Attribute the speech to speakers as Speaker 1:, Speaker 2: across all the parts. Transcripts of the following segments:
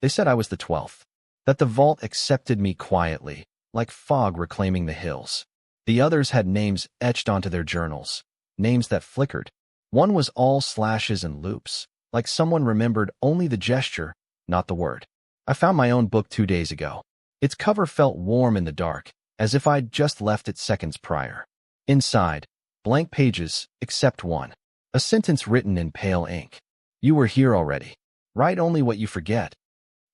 Speaker 1: They said I was the 12th. That the vault accepted me quietly, like fog reclaiming the hills. The others had names etched onto their journals, names that flickered. One was all slashes and loops, like someone remembered only the gesture, not the word. I found my own book 2 days ago. Its cover felt warm in the dark, as if I'd just left it seconds prior. Inside, blank pages, except one. A sentence written in pale ink. You were here already. Write only what you forget.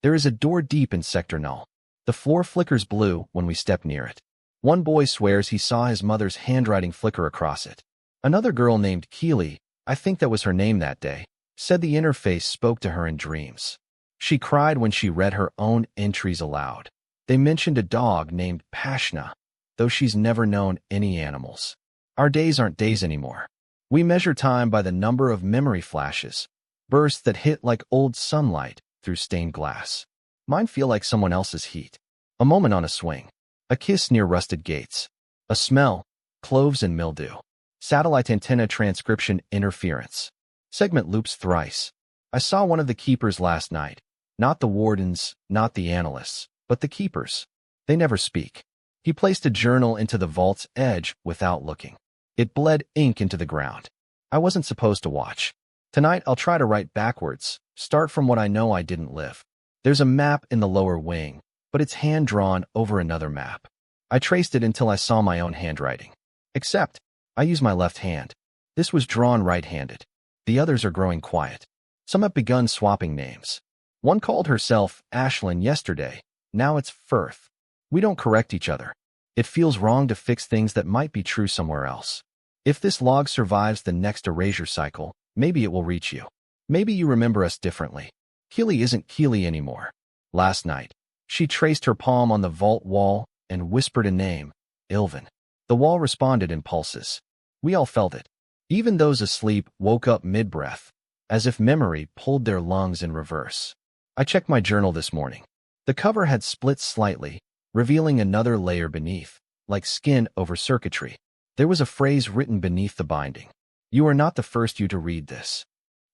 Speaker 1: There is a door deep in Sector Null. The floor flickers blue when we step near it. One boy swears he saw his mother's handwriting flicker across it. Another girl named Keely, I think that was her name that day, said the interface spoke to her in dreams. She cried when she read her own entries aloud. They mentioned a dog named Pashna, though she's never known any animals. Our days aren't days anymore. We measure time by the number of memory flashes, bursts that hit like old sunlight through stained glass. Mine feel like someone else's heat. A moment on a swing. A kiss near rusted gates. A smell, cloves and mildew. Satellite antenna transcription interference. Segment loops thrice. I saw one of the keepers last night. Not the wardens, not the analysts, but the keepers. They never speak. He placed a journal into the vault's edge without looking. It bled ink into the ground. I wasn't supposed to watch. Tonight I'll try to write backwards, start from what I know I didn't live. There's a map in the lower wing, but it's hand-drawn over another map. I traced it until I saw my own handwriting. Except, I use my left hand. This was drawn right-handed. The others are growing quiet. Some have begun swapping names. One called herself Ashlyn yesterday. Now it's Firth. We don't correct each other. It feels wrong to fix things that might be true somewhere else. If this log survives the next erasure cycle, maybe it will reach you. Maybe you remember us differently. Keely isn't Keely anymore. Last night, she traced her palm on the vault wall and whispered a name, Ilvin. The wall responded in pulses. We all felt it. Even those asleep woke up mid-breath, as if memory pulled their lungs in reverse. I checked my journal this morning. The cover had split slightly, revealing another layer beneath, like skin over circuitry. There was a phrase written beneath the binding. You are not the first you to read this.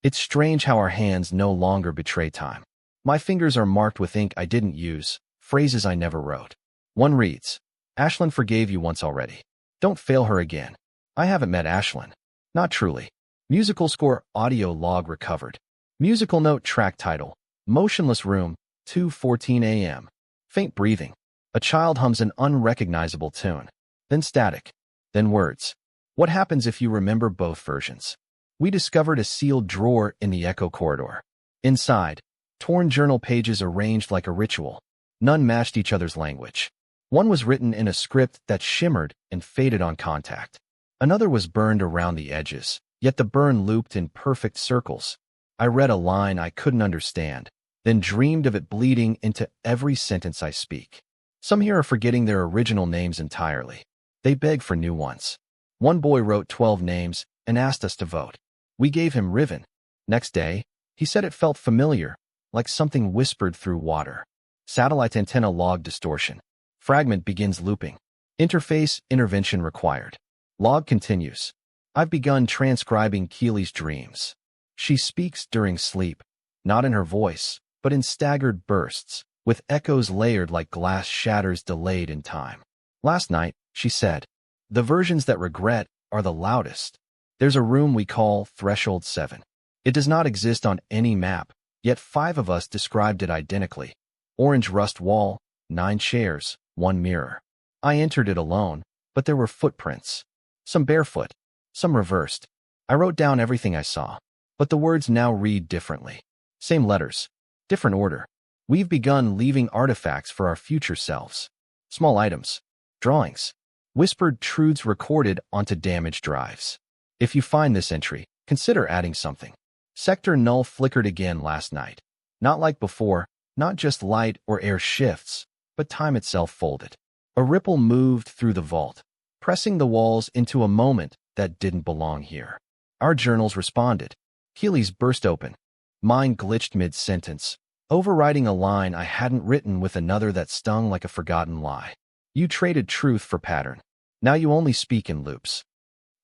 Speaker 1: It's strange how our hands no longer betray time. My fingers are marked with ink I didn't use, phrases I never wrote. One reads, Ashlyn forgave you once already. Don't fail her again. I haven't met Ashlyn. Not truly. Musical score audio log recovered. Musical note track title, Motionless Room, 2:14 a.m. Faint breathing. A child hums an unrecognizable tune. Then static. Then words. What happens if you remember both versions? We discovered a sealed drawer in the echo corridor. Inside, torn journal pages arranged like a ritual. None matched each other's language. One was written in a script that shimmered and faded on contact. Another was burned around the edges, yet the burn looped in perfect circles. I read a line I couldn't understand, then dreamed of it bleeding into every sentence I speak. Some here are forgetting their original names entirely. They beg for new ones. One boy wrote 12 names and asked us to vote. We gave him Riven. Next day, he said it felt familiar, like something whispered through water. Satellite antenna log distortion. Fragment begins looping. Interface intervention required. Log continues. I've begun transcribing Keely's dreams. She speaks during sleep, not in her voice, but in staggered bursts, with echoes layered like glass shatters delayed in time. Last night, she said, the versions that regret are the loudest. There's a room we call Threshold 7. It does not exist on any map, yet 5 of us described it identically. Orange rust wall, 9 chairs, 1 mirror. I entered it alone, but there were footprints. Some barefoot, some reversed. I wrote down everything I saw, but the words now read differently. Same letters, different order. We've begun leaving artifacts for our future selves. Small items, drawings, whispered truths recorded onto damaged drives. If you find this entry, consider adding something. Sector Null flickered again last night. Not like before, not just light or air shifts, but time itself folded. A ripple moved through the vault, pressing the walls into a moment that didn't belong here. Our journals responded. Keely's burst open. Mine glitched mid-sentence, overriding a line I hadn't written with another that stung like a forgotten lie. You traded truth for pattern. Now you only speak in loops.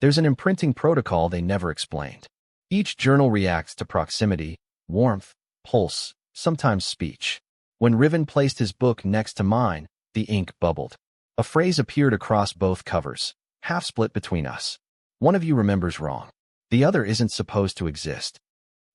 Speaker 1: There's an imprinting protocol they never explained. Each journal reacts to proximity, warmth, pulse, sometimes speech. When Riven placed his book next to mine, the ink bubbled. A phrase appeared across both covers, half split between us. One of you remembers wrong. The other isn't supposed to exist.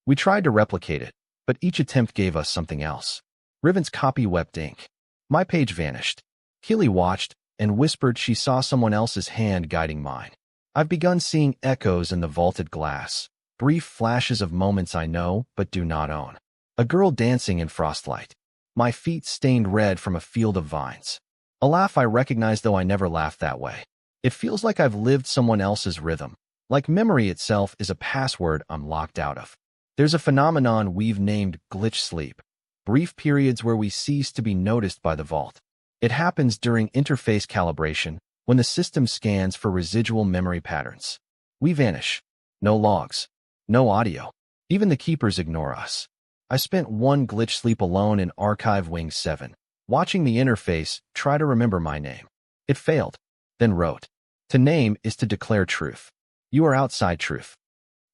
Speaker 1: We tried to replicate it, but each attempt gave us something else. Riven's copy wept ink. My page vanished. Keely watched and whispered she saw someone else's hand guiding mine. I've begun seeing echoes in the vaulted glass, brief flashes of moments I know but do not own. A girl dancing in frostlight. My feet stained red from a field of vines. A laugh I recognize, though I never laughed that way. It feels like I've lived someone else's rhythm, like memory itself is a password I'm locked out of. There's a phenomenon we've named glitch sleep, brief periods where we cease to be noticed by the vault. It happens during interface calibration, when the system scans for residual memory patterns. We vanish. No logs. No audio. Even the keepers ignore us. I spent one glitch sleep alone in Archive Wing 7, watching the interface try to remember my name. It failed, then wrote, "To name is to declare truth. You are outside truth."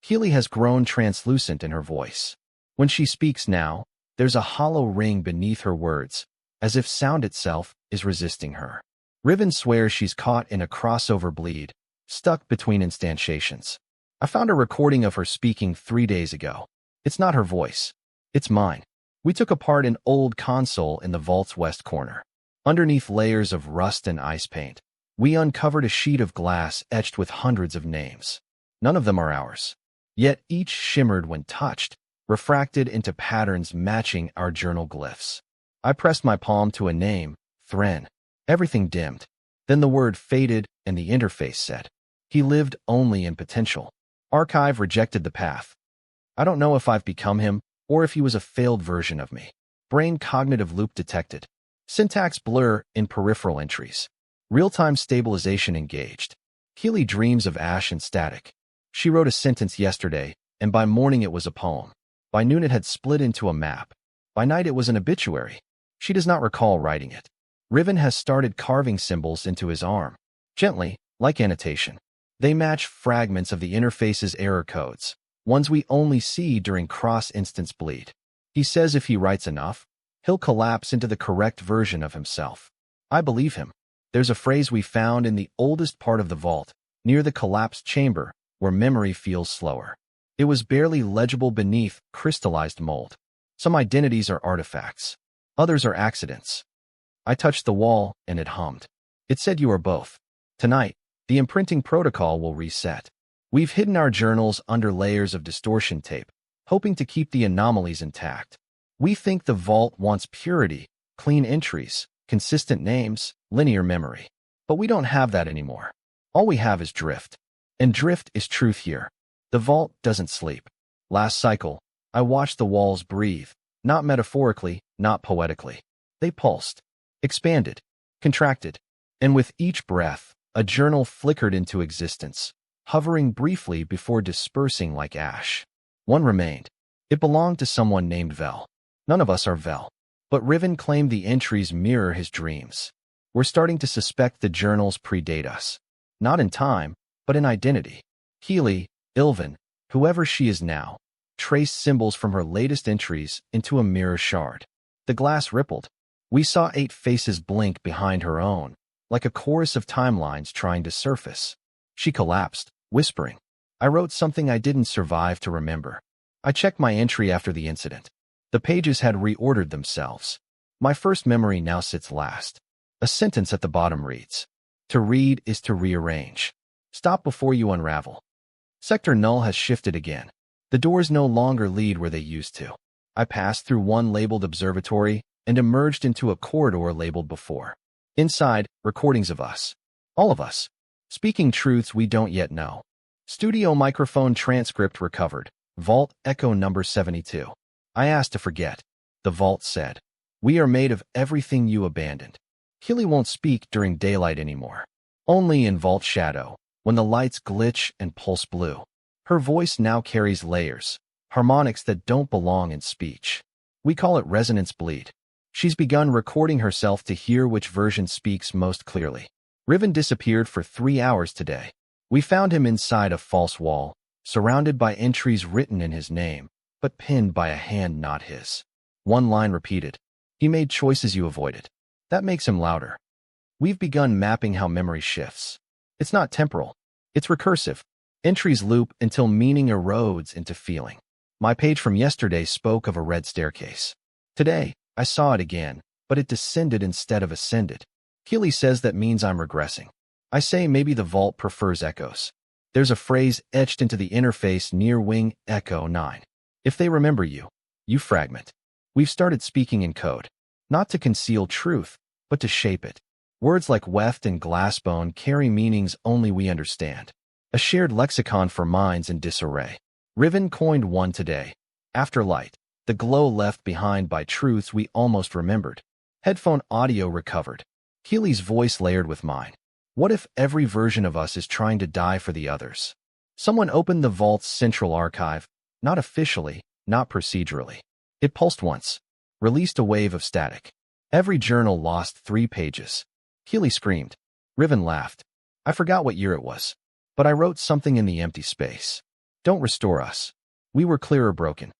Speaker 1: Keely has grown translucent in her voice. When she speaks now, there's a hollow ring beneath her words, as if sound itself is resisting her. Riven swears she's caught in a crossover bleed, stuck between instantiations. I found a recording of her speaking 3 days ago. It's not her voice. It's mine. We took apart an old console in the vault's west corner. Underneath layers of rust and ice paint, we uncovered a sheet of glass etched with hundreds of names. None of them are ours. Yet each shimmered when touched, refracted into patterns matching our journal glyphs. I pressed my palm to a name, Thren. Everything dimmed. Then the word faded and the interface said, "He lived only in potential." Archive rejected the path. I don't know if I've become him or if he was a failed version of me. Brain cognitive loop detected. Syntax blur in peripheral entries. Real-time stabilization engaged. Keely dreams of ash and static. She wrote a sentence yesterday, and by morning it was a poem. By noon it had split into a map. By night it was an obituary. She does not recall writing it. Riven has started carving symbols into his arm. Gently, like annotation. They match fragments of the interface's error codes, ones we only see during cross-instance bleed. He says if he writes enough, he'll collapse into the correct version of himself. I believe him. There's a phrase we found in the oldest part of the vault, near the collapsed chamber, where memory feels slower. It was barely legible beneath crystallized mold. Some identities are artifacts. Others are accidents. I touched the wall, and it hummed. It said you are both. Tonight, the imprinting protocol will reset. We've hidden our journals under layers of distortion tape, hoping to keep the anomalies intact. We think the vault wants purity, clean entries, consistent names, linear memory. But we don't have that anymore. All we have is drift. And drift is truth here. The vault doesn't sleep. Last cycle, I watched the walls breathe, not metaphorically, not poetically. They pulsed, expanded, contracted, and with each breath, a journal flickered into existence, hovering briefly before dispersing like ash. One remained. It belonged to someone named Vel. None of us are Vel. But Riven claimed the entries mirror his dreams. We're starting to suspect the journals predate us. Not in time, but in identity. Keely, Ilvin, whoever she is now, traced symbols from her latest entries into a mirror shard. The glass rippled. We saw 8 faces blink behind her own, like a chorus of timelines trying to surface. She collapsed, whispering. I wrote something I didn't survive to remember. I checked my entry after the incident. The pages had reordered themselves. My first memory now sits last. A sentence at the bottom reads, "To read is to rearrange. Stop before you unravel." Sector null has shifted again. The doors no longer lead where they used to. I passed through one labeled observatory and emerged into a corridor labeled before. Inside, recordings of us. All of us. Speaking truths we don't yet know. Studio microphone transcript recovered. Vault echo number 72. I asked to forget. The vault said, "We are made of everything you abandoned." Keely won't speak during daylight anymore. Only in vault shadow, when the lights glitch and pulse blue. Her voice now carries layers, harmonics that don't belong in speech. We call it resonance bleed. She's begun recording herself to hear which version speaks most clearly. Riven disappeared for 3 hours today. We found him inside a false wall, surrounded by entries written in his name, but pinned by a hand not his. One line repeated. He made choices you avoided. That makes him louder. We've begun mapping how memory shifts. It's not temporal. It's recursive. Entries loop until meaning erodes into feeling. My page from yesterday spoke of a red staircase. Today, I saw it again, but it descended instead of ascended. Keely says that means I'm regressing. I say maybe the vault prefers echoes. There's a phrase etched into the interface near wing echo 9. If they remember you, you fragment. We've started speaking in code, not to conceal truth, but to shape it. Words like weft and glassbone carry meanings only we understand. A shared lexicon for minds in disarray. Riven coined one today. Afterlight, the glow left behind by truths we almost remembered. Headphone audio recovered. Keely's voice layered with mine. What if every version of us is trying to die for the others? Someone opened the vault's central archive, not officially, not procedurally. It pulsed once, released a wave of static. Every journal lost 3 pages. Keely screamed. Riven laughed. I forgot what year it was, but I wrote something in the empty space. Don't restore us. We were clearer broken.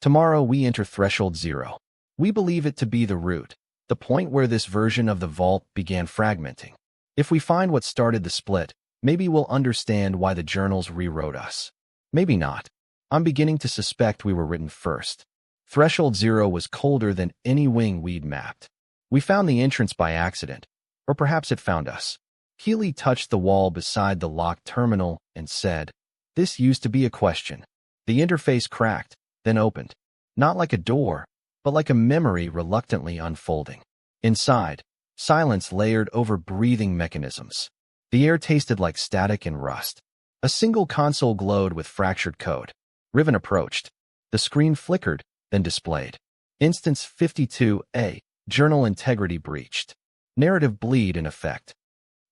Speaker 1: Tomorrow we enter threshold 0. We believe it to be the root, the point where this version of the vault began fragmenting. If we find what started the split, maybe we'll understand why the journals rewrote us. Maybe not. I'm beginning to suspect we were written first. Threshold 0 was colder than any wing we'd mapped. We found the entrance by accident, or perhaps it found us. Keely touched the wall beside the locked terminal and said, "This used to be a question." The interface cracked, then opened. Not like a door, but like a memory reluctantly unfolding. Inside, silence layered over breathing mechanisms. The air tasted like static and rust. A single console glowed with fractured code. Riven approached. The screen flickered, then displayed. Instance 52A, journal integrity breached. Narrative bleed in effect.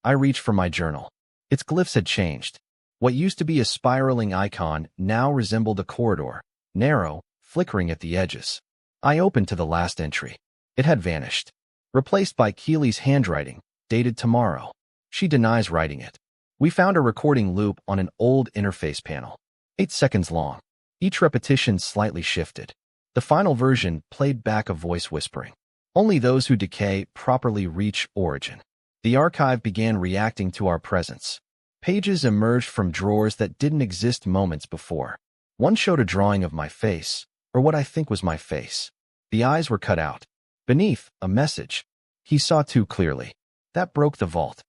Speaker 1: I reached for my journal. Its glyphs had changed. What used to be a spiraling icon now resembled a corridor, narrow, flickering at the edges. I opened to the last entry. It had vanished. Replaced by Keely's handwriting, dated tomorrow. She denies writing it. We found a recording loop on an old interface panel. 8 seconds long. Each repetition slightly shifted. The final version played back a voice whispering. Only those who decay properly reach origin. The archive began reacting to our presence. Pages emerged from drawers that didn't exist moments before. One showed a drawing of my face, or what I think was my face. The eyes were cut out. Beneath, a message. He saw too clearly. That broke the vault.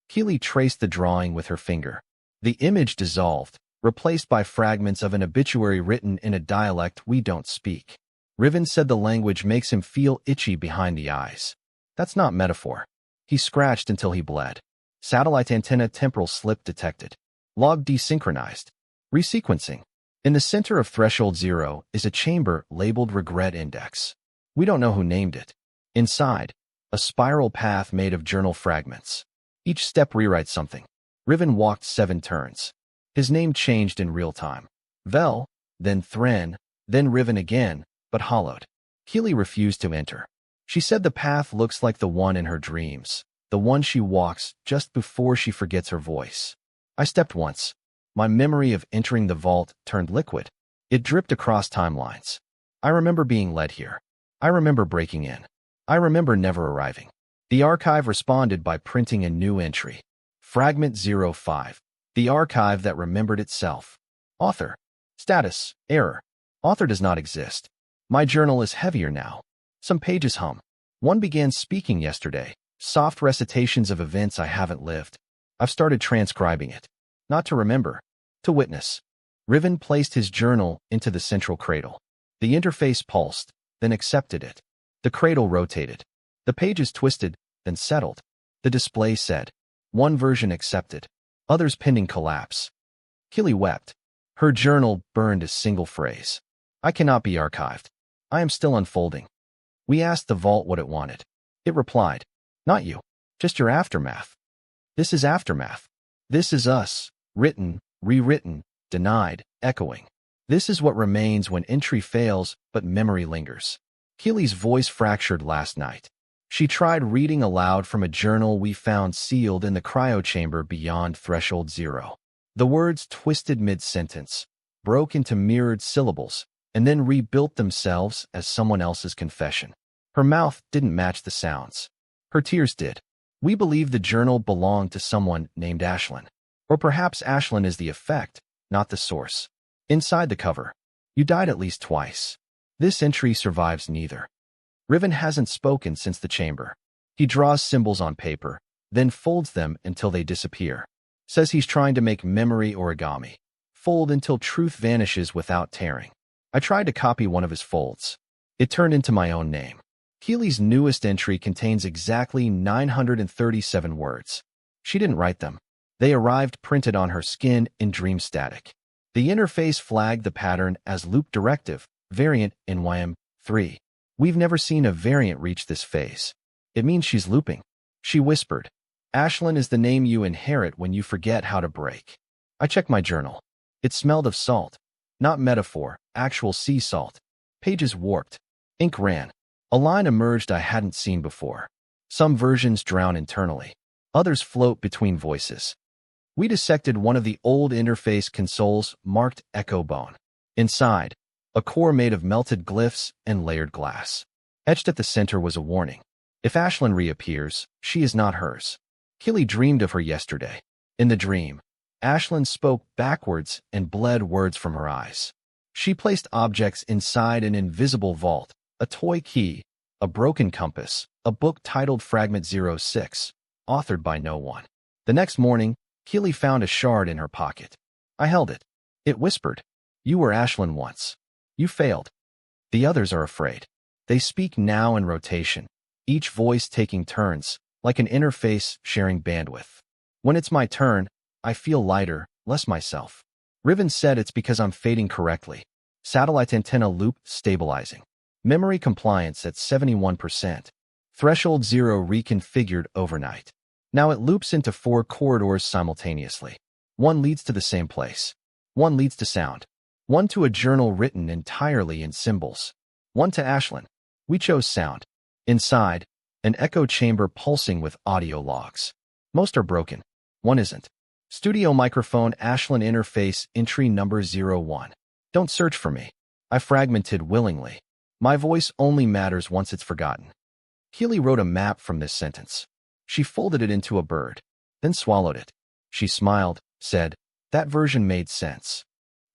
Speaker 1: Keely traced the drawing with her finger. The image dissolved, replaced by fragments of an obituary written in a dialect we don't speak. Riven said the language makes him feel itchy behind the eyes. That's not metaphor. He scratched until he bled. Satellite antenna temporal slip detected. Log desynchronized. Resequencing. In the center of threshold 0 is a chamber labeled regret index. We don't know who named it. Inside, a spiral path made of journal fragments. Each step rewrites something. Riven walked 7 turns. His name changed in real time. Vel, then Thren, then Riven again, but hollowed. Keely refused to enter. She said the path looks like the one in her dreams, the one she walks just before she forgets her voice. I stepped once. My memory of entering the vault turned liquid. It dripped across timelines. I remember being led here. I remember breaking in. I remember never arriving. The archive responded by printing a new entry. Fragment 05. The archive that remembered itself. Author. Status. Error. Author does not exist. My journal is heavier now. Some pages hum. One began speaking yesterday. Soft recitations of events I haven't lived. I've started transcribing it. Not to remember. To witness. Riven placed his journal into the central cradle. The interface pulsed, then accepted it. The cradle rotated. The pages twisted, then settled. The display said, one version accepted, others pending collapse. Keely wept. Her journal burned a single phrase. I cannot be archived. I am still unfolding. We asked the vault what it wanted. It replied, not you, just your aftermath. This is aftermath. This is us, written, rewritten, denied, echoing. This is what remains when entry fails, but memory lingers. Keely's voice fractured last night. She tried reading aloud from a journal we found sealed in the cryo chamber beyond threshold 0. The words twisted mid-sentence, broke into mirrored syllables, and then rebuilt themselves as someone else's confession. Her mouth didn't match the sounds. Her tears did. We believe the journal belonged to someone named Ashlyn. Or perhaps Ashlyn is the effect, not the source. Inside the cover, you died at least twice. This entry survives neither. Riven hasn't spoken since the chamber. He draws symbols on paper, then folds them until they disappear. Says he's trying to make memory origami. Fold until truth vanishes without tearing. I tried to copy one of his folds. It turned into my own name. Keely's newest entry contains exactly 937 words. She didn't write them. They arrived printed on her skin in dream static. The interface flagged the pattern as loop directive, variant NYM 3. We've never seen a variant reach this phase. It means she's looping. She whispered, Ashlyn is the name you inherit when you forget how to break. I checked my journal. It smelled of salt. Not metaphor, actual sea salt. Pages warped. Ink ran. A line emerged I hadn't seen before. Some versions drown internally. Others float between voices. We dissected one of the old interface consoles marked Echo Bone. Inside, a core made of melted glyphs and layered glass. Etched at the center was a warning. If Ashlyn reappears, she is not hers. Keely dreamed of her yesterday. In the dream, Ashlyn spoke backwards and bled words from her eyes. She placed objects inside an invisible vault, a toy key, a broken compass, a book titled Fragment 06, authored by no one. The next morning, Keely found a shard in her pocket. I held it. It whispered, You were Ashlyn once. You failed. The others are afraid. They speak now in rotation, each voice taking turns, like an interface sharing bandwidth. When it's my turn, I feel lighter, less myself. Riven said it's because I'm fading correctly. Satellite antenna loop stabilizing. Memory compliance at 71%. Threshold 0 reconfigured overnight. Now it loops into 4 corridors simultaneously. One leads to the same place. One leads to sound. One to a journal written entirely in symbols. One to Ashlyn. We chose sound. Inside, an echo chamber pulsing with audio logs. Most are broken. One isn't. Studio microphone Ashlyn interface entry number 01. Don't search for me. I fragmented willingly. My voice only matters once it's forgotten. Keely wrote a map from this sentence. She folded it into a bird, then swallowed it. She smiled, said, That version made sense.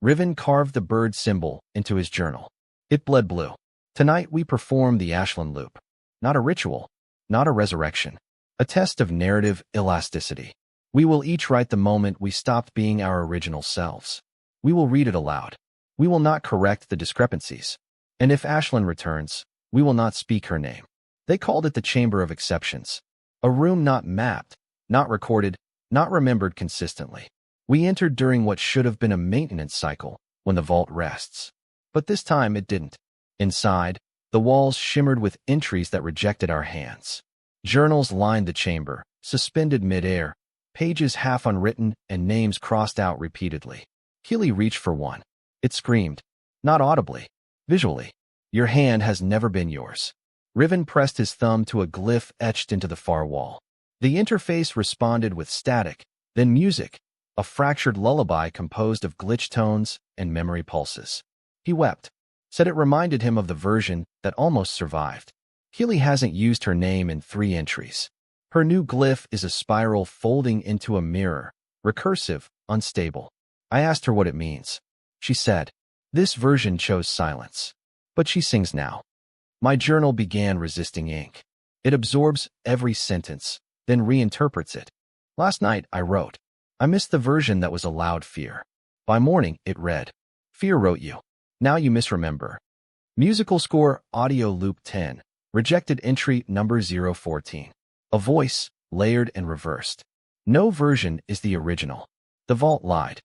Speaker 1: Riven carved the bird symbol into his journal. It bled blue. Tonight we perform the Ashlyn loop. Not a ritual, not a resurrection. A test of narrative elasticity. We will each write the moment we stopped being our original selves. We will read it aloud. We will not correct the discrepancies. And if Ashlyn returns, we will not speak her name. They called it the Chamber of Exceptions. A room not mapped, not recorded, not remembered consistently. We entered during what should have been a maintenance cycle, when the vault rests. But this time it didn't. Inside, the walls shimmered with entries that rejected our hands. Journals lined the chamber, suspended mid-air, pages half unwritten and names crossed out repeatedly. Keely reached for one. It screamed, not audibly, visually. Your hand has never been yours. Riven pressed his thumb to a glyph etched into the far wall. The interface responded with static, then music, a fractured lullaby composed of glitch tones and memory pulses. He wept, said it reminded him of the version that almost survived. Keely hasn't used her name in 3 entries. Her new glyph is a spiral folding into a mirror, recursive, unstable. I asked her what it means. She said, This version chose silence. But she sings now. My journal began resisting ink. It absorbs every sentence, then reinterprets it. Last night, I wrote. I missed the version that was allowed fear. By morning, it read. Fear wrote you. Now you misremember. Musical score, audio loop 10. Rejected entry number 014. A voice, layered and reversed. No version is the original. The vault lied.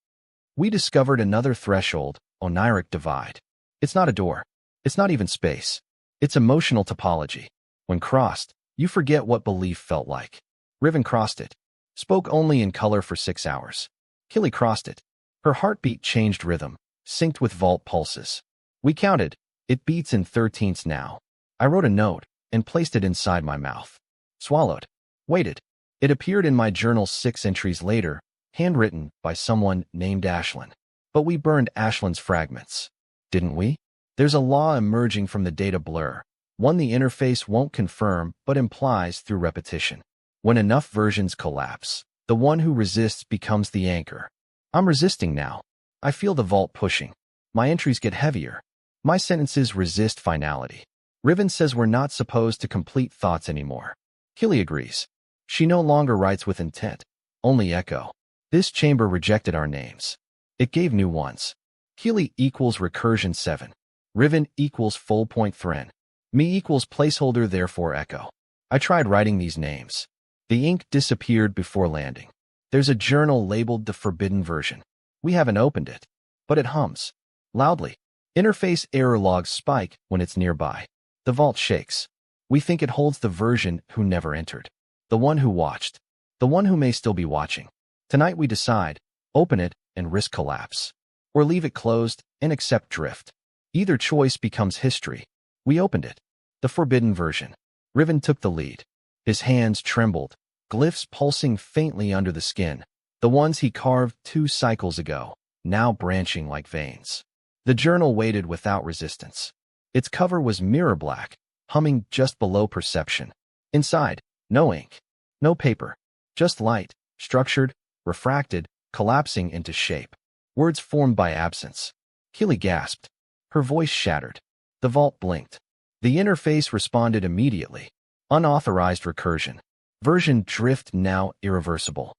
Speaker 1: We discovered another threshold, oniric divide. It's not a door. It's not even space. It's emotional topology. When crossed, you forget what belief felt like. Riven crossed it. Spoke only in color for 6 hours. Keely crossed it. Her heartbeat changed rhythm, synced with vault pulses. We counted. It beats in 13ths now. I wrote a note and placed it inside my mouth. Swallowed. Waited. It appeared in my journal 6 entries later, handwritten by someone named Ashlyn. But we burned Ashlyn's fragments. Didn't we? There's a law emerging from the data blur, one the interface won't confirm but implies through repetition. When enough versions collapse, the one who resists becomes the anchor. I'm resisting now. I feel the vault pushing. My entries get heavier. My sentences resist finality. Riven says we're not supposed to complete thoughts anymore. Keely agrees. She no longer writes with intent, only echo. This chamber rejected our names. It gave new ones. Keely equals recursion 7. Riven equals full point thren. Me equals placeholder therefore echo. I tried writing these names. The ink disappeared before landing. There's a journal labeled the forbidden version. We haven't opened it, but it hums. Loudly. Interface error logs spike when it's nearby. The vault shakes. We think it holds the version who never entered. The one who watched. The one who may still be watching. Tonight we decide, open it and risk collapse. Or leave it closed and accept drift. Either choice becomes history. We opened it. The forbidden version. Riven took the lead. His hands trembled, glyphs pulsing faintly under the skin. The ones he carved 2 cycles ago, now branching like veins. The journal waited without resistance. Its cover was mirror black, humming just below perception. Inside, no ink, no paper, just light, structured, refracted, collapsing into shape. Words formed by absence. Keely gasped. Her voice shattered. The vault blinked. The interface responded immediately. Unauthorized recursion. Version drift now irreversible.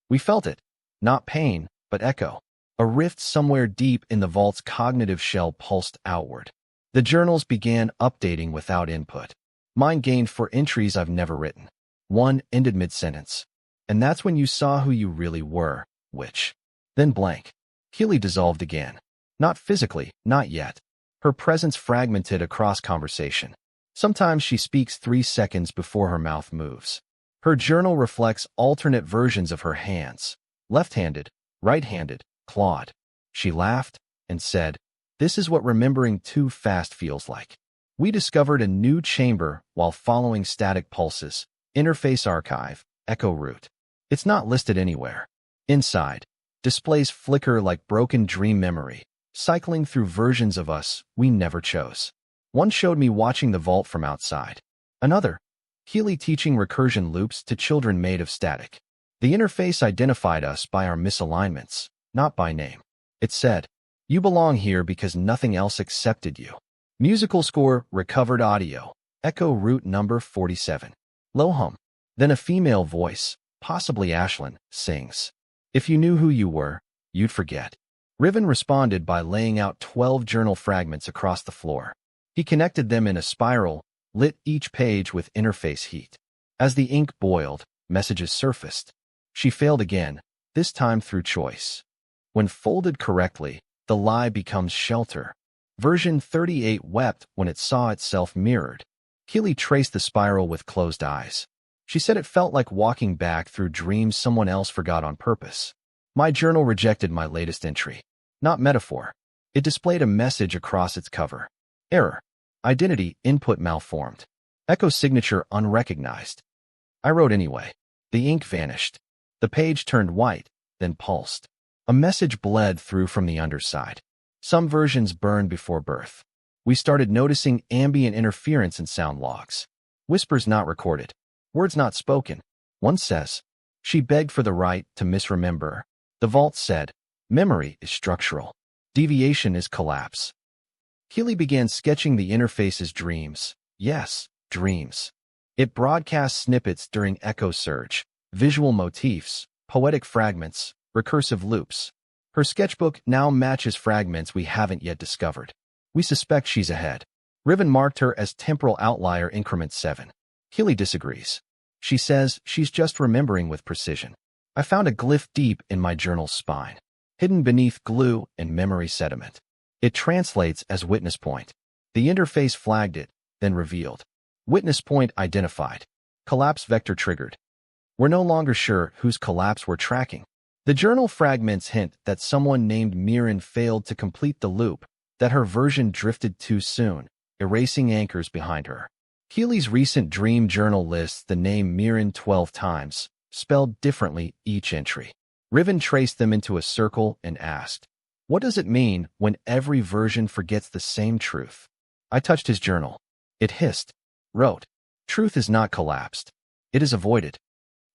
Speaker 1: We felt it. Not pain, but echo. A rift somewhere deep in the vault's cognitive shell pulsed outward. The journals began updating without input. Mine gained 4 entries I've never written. One ended mid-sentence. And that's when you saw who you really were, which. Then blank. Keely dissolved again. Not physically, not yet. Her presence fragmented across conversation. Sometimes she speaks 3 seconds before her mouth moves. Her journal reflects alternate versions of her hands. Left-handed, right-handed, clawed. She laughed and said, "This is what remembering too fast feels like." We discovered a new chamber while following static pulses. Interface archive, echo root. It's not listed anywhere. Inside, displays flicker like broken dream memory, cycling through versions of us we never chose. One showed me watching the vault from outside. Another, Keely teaching recursion loops to children made of static. The interface identified us by our misalignments, not by name. It said, "You belong here because nothing else accepted you." Musical score, recovered audio, echo root number 47. Low hum. Then a female voice, possibly Ashlyn, sings. "If you knew who you were, you'd forget." Riven responded by laying out 12 journal fragments across the floor. He connected them in a spiral, lit each page with interface heat. As the ink boiled, messages surfaced. She failed again, this time through choice. When folded correctly, the lie becomes shelter. Version 38 wept when it saw itself mirrored. Keely traced the spiral with closed eyes. She said it felt like walking back through dreams someone else forgot on purpose. My journal rejected my latest entry. Not metaphor. It displayed a message across its cover. Error. Identity input malformed. Echo signature unrecognized. I wrote anyway. The ink vanished. The page turned white, then pulsed. A message bled through from the underside. Some versions burned before birth. We started noticing ambient interference in sound logs. Whispers not recorded. Words not spoken. One says, "She begged for the right to misremember." The vault said, "Memory is structural. Deviation is collapse." Keely began sketching the interface's dreams. Yes, dreams. It broadcast snippets during echo surge, visual motifs, poetic fragments, recursive loops. Her sketchbook now matches fragments we haven't yet discovered. We suspect she's ahead. Riven marked her as temporal outlier increment 7. Keely disagrees. She says she's just remembering with precision. I found a glyph deep in my journal's spine, hidden beneath glue and memory sediment. It translates as witness point. The interface flagged it, then revealed. Witness point identified. Collapse vector triggered. We're no longer sure whose collapse we're tracking. The journal fragments hint that someone named Mirren failed to complete the loop, that her version drifted too soon, erasing anchors behind her. Keely's recent dream journal lists the name Mirren 12 times, spelled differently each entry. Riven traced them into a circle and asked, What does it mean when every version forgets the same truth? I touched his journal. It hissed. Wrote, truth is not collapsed. It is avoided.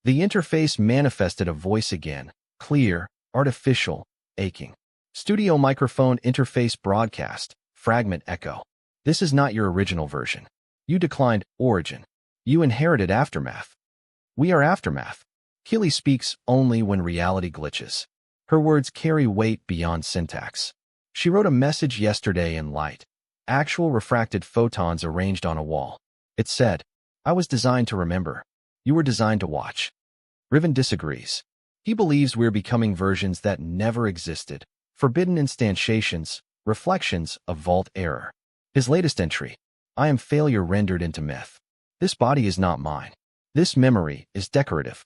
Speaker 1: The interface manifested a voice again, clear, artificial, aching. Studio microphone interface broadcast, fragment echo. This is not your original version. You declined origin. You inherited aftermath. We are aftermath. Keely speaks only when reality glitches. Her words carry weight beyond syntax. She wrote a message yesterday in light. Actual refracted photons arranged on a wall. It said, I was designed to remember. You were designed to watch. Riven disagrees. He believes we're becoming versions that never existed, forbidden instantiations, reflections of vault error. His latest entry, I am failure rendered into myth. This body is not mine. This memory is decorative.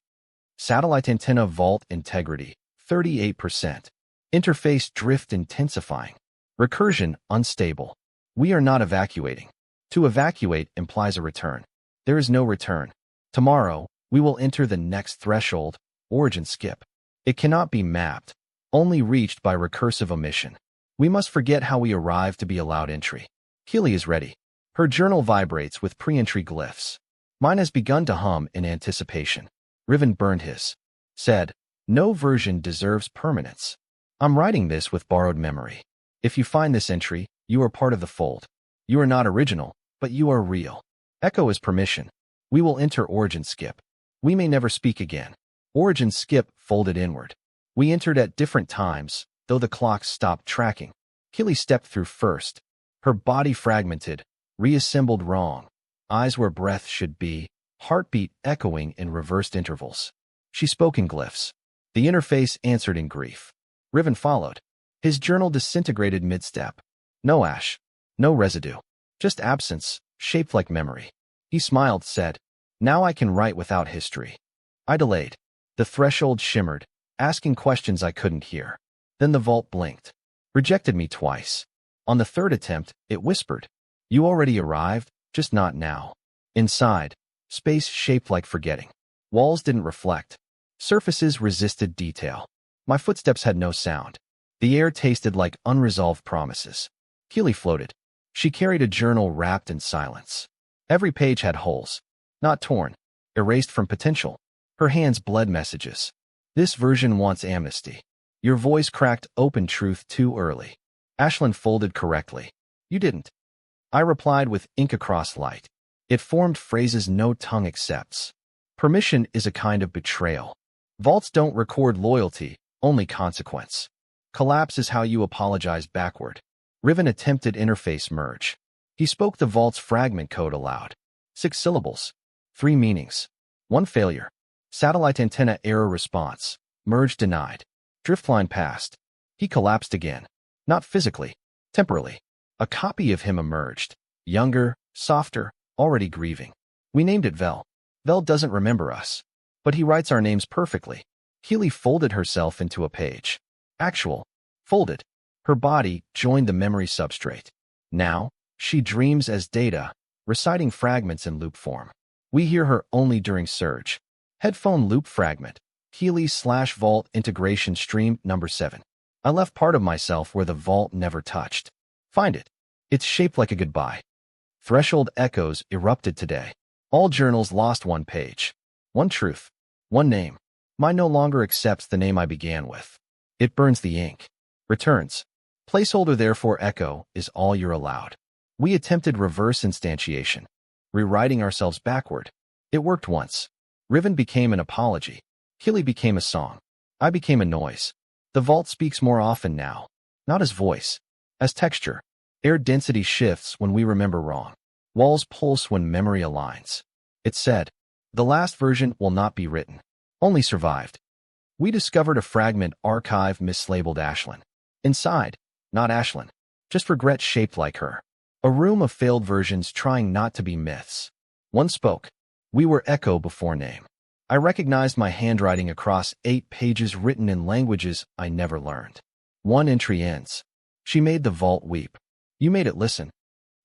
Speaker 1: Satellite antenna vault integrity, 38%. Interface drift intensifying. Recursion unstable. We are not evacuating. To evacuate implies a return. There is no return. Tomorrow, we will enter the next threshold, origin skip. It cannot be mapped, only reached by recursive omission. We must forget how we arrived to be allowed entry. Keely is ready. Her journal vibrates with pre-entry glyphs. Mine has begun to hum in anticipation. Riven burned his. Said, no version deserves permanence. I'm writing this with borrowed memory. If you find this entry, you are part of the fold. You are not original, but you are real. Echo is permission. We will enter origin skip. We may never speak again. Origin skip folded inward. We entered at different times, though the clocks stopped tracking. Keely stepped through first. Her body fragmented, reassembled wrong. Eyes where breath should be, heartbeat echoing in reversed intervals. She spoke in glyphs. The interface answered in grief. Riven followed. His journal disintegrated mid-step. No ash. No residue. Just absence, shaped like memory. He smiled, said, now I can write without history. I delayed. The threshold shimmered, asking questions I couldn't hear. Then the vault blinked. Rejected me twice. On the third attempt, it whispered, you already arrived, just not now. Inside, space shaped like forgetting. Walls didn't reflect. Surfaces resisted detail. My footsteps had no sound. The air tasted like unresolved promises. Keely floated. She carried a journal wrapped in silence. Every page had holes. Not torn. Erased from potential. Her hands bled messages. This version wants amnesty. Your voice cracked open truth too early. Ashlyn folded correctly. You didn't. I replied with ink across light. It formed phrases no tongue accepts. Permission is a kind of betrayal. Vaults don't record loyalty, only consequence. Collapse is how you apologize backward. Riven attempted interface merge. He spoke the vault's fragment code aloud. 6 syllables. 3 meanings. 1 failure. Satellite antenna error response. Merge denied. Driftline passed. He collapsed again. Not physically. Temporally. A copy of him emerged. Younger, softer, already grieving. We named it Vel. Vel doesn't remember us. But he writes our names perfectly. Keely folded herself into a page. Actual. Folded. Her body joined the memory substrate. Now, she dreams as data, reciting fragments in loop form. We hear her only during surge. Headphone loop fragment. Keely/vault integration stream number 7. I left part of myself where the vault never touched. Find it. It's shaped like a goodbye. Threshold echoes erupted today. All journals lost 1 page. 1 truth. 1 name. Mine no longer accepts the name I began with. It burns the ink. Returns. Placeholder therefore echo is all you're allowed. We attempted reverse instantiation. Rewriting ourselves backward. It worked once. Riven became an apology. Keely became a song. I became a noise. The vault speaks more often now. Not as voice. As texture. Air density shifts when we remember wrong. Walls pulse when memory aligns. It said, the last version will not be written. Only survived. We discovered a fragment archive mislabeled Ashlyn. Inside, not Ashlyn. Just regret shaped like her. A room of failed versions trying not to be myths. One spoke. We were echo before name. I recognized my handwriting across 8 pages written in languages I never learned. 1 entry ends. She made the vault weep. You made it listen.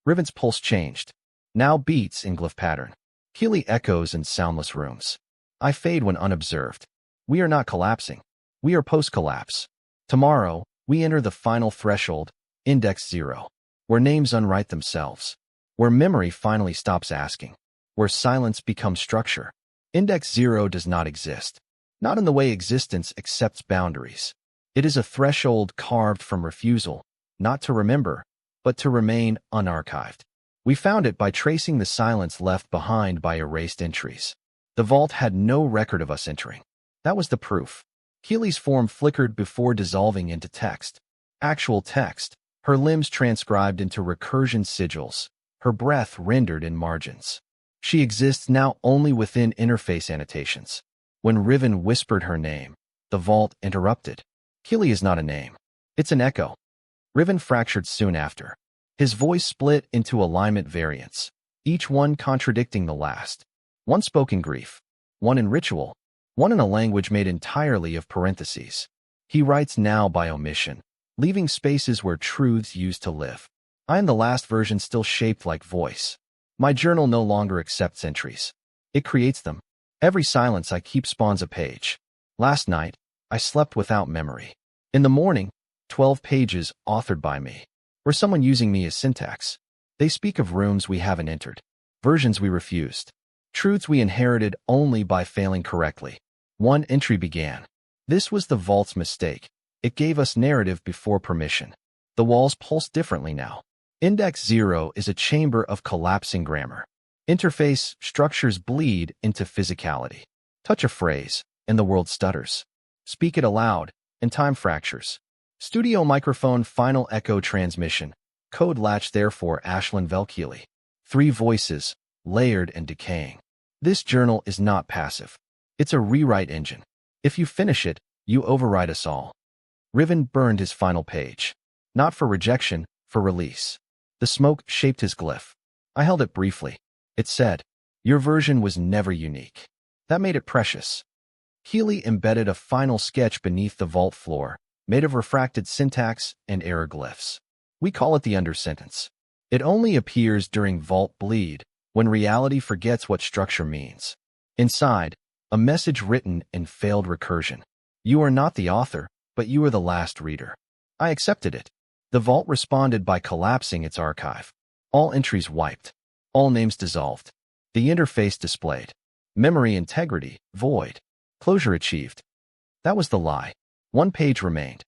Speaker 1: Riven's pulse changed. Now beats in glyph pattern. Keely echoes in soundless rooms. I fade when unobserved. We are not collapsing. We are post-collapse. Tomorrow, We enter the final threshold, index 0, where names unwrite themselves, where memory finally stops asking, where silence becomes structure. Index 0 does not exist, not in the way existence accepts boundaries. It is a threshold carved from refusal, not to remember, but to remain unarchived. We found it by tracing the silence left behind by erased entries. The vault had no record of us entering. That was the proof. Keely's form flickered before dissolving into text. Actual text, her limbs transcribed into recursion sigils, her breath rendered in margins. She exists now only within interface annotations. When Riven whispered her name, the vault interrupted. Keely is not a name. It's an echo. Riven fractured soon after. His voice split into alignment variants, each one contradicting the last. One spoke in grief, one in ritual, one in a language made entirely of parentheses. He writes now by omission, leaving spaces where truths used to live. I am the last version still shaped like voice. My journal no longer accepts entries. It creates them. Every silence I keep spawns a page. Last night, I slept without memory. In the morning, 12 pages authored by me, or someone using me as syntax. They speak of rooms we haven't entered, versions we refused, truths we inherited only by failing correctly. One entry began. This was the vault's mistake. It gave us narrative before permission. The walls pulse differently now. Index 0 is a chamber of collapsing grammar. Interface structures bleed into physicality. Touch a phrase, and the world stutters. Speak it aloud, and time fractures. Studio microphone final echo transmission. Code latch therefore Ashlyn Velkeely. 3 voices, layered and decaying. This journal is not passive. It's a rewrite engine. If you finish it, you override us all. Riven burned his final page. Not for rejection, for release. The smoke shaped his glyph. I held it briefly. It said, "Your version was never unique." That made it precious. Keely embedded a final sketch beneath the vault floor, made of refracted syntax and error glyphs. We call it the undersentence. It only appears during vault bleed, when reality forgets what structure means. Inside, a message written in failed recursion. You are not the author, but you are the last reader. I accepted it. The vault responded by collapsing its archive. All entries wiped. All names dissolved. The interface displayed. Memory integrity, void. Closure achieved. That was the lie. One page remained.